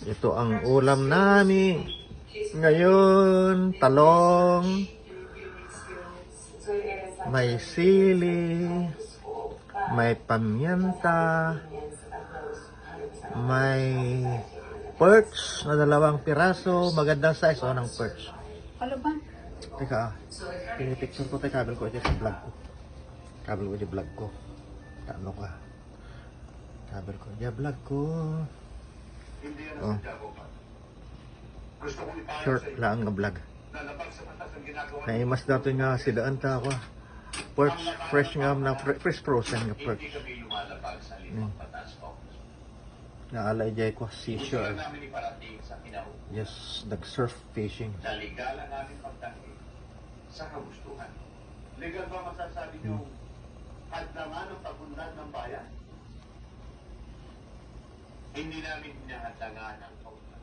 Ito ang ulam namin. Ngayon, talong, may sili, may pamyenta, may perch na 2 piraso. Magandang size ng perch. Ano ba? Teka, pinipicture ko tayo kabel ko ito sa vlog ko. Kabel ko di vlog ko. Ano ka? Kabel ko di vlog ko. Oh. Short lang ang vlog. Naimas natin nga sidaan ta ako. Perch, fresh nga na fresh frozen nga perch. Naalay jay ko seashore. Yes, nag-surf fishing. Legal ang aming pagtanggi sa kagustuhan. Legal ba masasabi nyo hadlangan ang pag-unlad ng bayan? Hindi namin hinahadlangan ang pag-unlad.